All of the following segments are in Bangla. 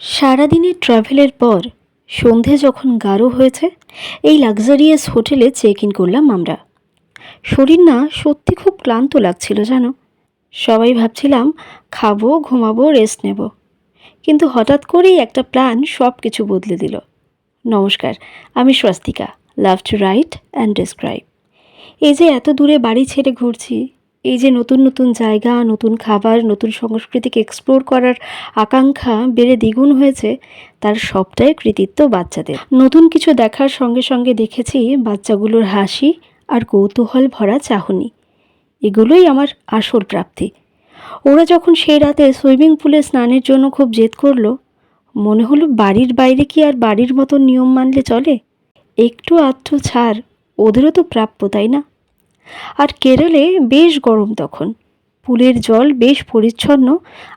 সারাদিনের ট্রাভেলের পর সন্ধে যখন গাঢ় হয়েছে, এই লাক্সারিয়াস হোটেলে চেক ইন করলাম আমরা। শরীর না সত্যি খুব ক্লান্ত লাগছিল জানো। সবাই ভাবছিলাম খাবো, ঘুমাবো, রেস্ট নেব, কিন্তু হঠাৎ করেই একটা প্ল্যান সব কিছু বদলে দিল। নমস্কার, আমি Swastika, love to right and describe. এই যে এত দূরে বাড়ি ছেড়ে ঘুরছি, এই যে নতুন নতুন জায়গা, নতুন খাবার, নতুন সংস্কৃতিকে এক্সপ্লোর করার আকাঙ্ক্ষা বেড়ে দ্বিগুণ হয়েছে, তার সবটাই কৃতিত্ব বাচ্চাদের। নতুন কিছু দেখার সঙ্গে সঙ্গে দেখেছি বাচ্চাগুলোর হাসি আর কৌতূহল ভরা চাহনি। এগুলোই আমার আসল প্রাপ্তি। ওরা যখন সেই রাতে সুইমিং পুলে স্নানের জন্য খুব জেদ করলো, মনে হলো বাড়ির বাইরে কি আর বাড়ির মতো নিয়ম মানলে চলে? একটু আধটু ছাড় ওদেরও তো প্রাপ্য, তাই না? আর কেরলে বেশ গরম তখন, পুলের জল বেশ পরিচ্ছন্ন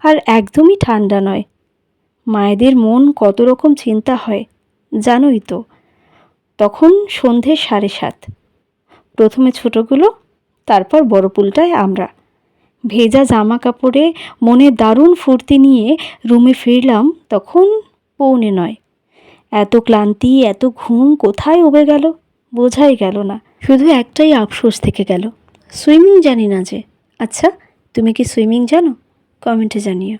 আর একদমই ঠান্ডা নয়। মায়েদের মন কত রকম চিন্তা হয় জানোই তো। তখন সন্ধে 7:30, প্রথমে ছোটোগুলো, তারপর বড় পুলটায় আমরা। ভেজা জামা কাপড়ে মনে দারুণ ফুর্তি নিয়ে রুমে ফিরলাম তখন 8:45। এত ক্লান্তি, এত ঘুম কোথায় উবে গেল বোঝাই গেল না। শুধু একটাই আফসোস থেকে গেল, সুইমিং জানি না যে। আচ্ছা, তুমি কি সুইমিং জানো? কমেন্টে জানিও।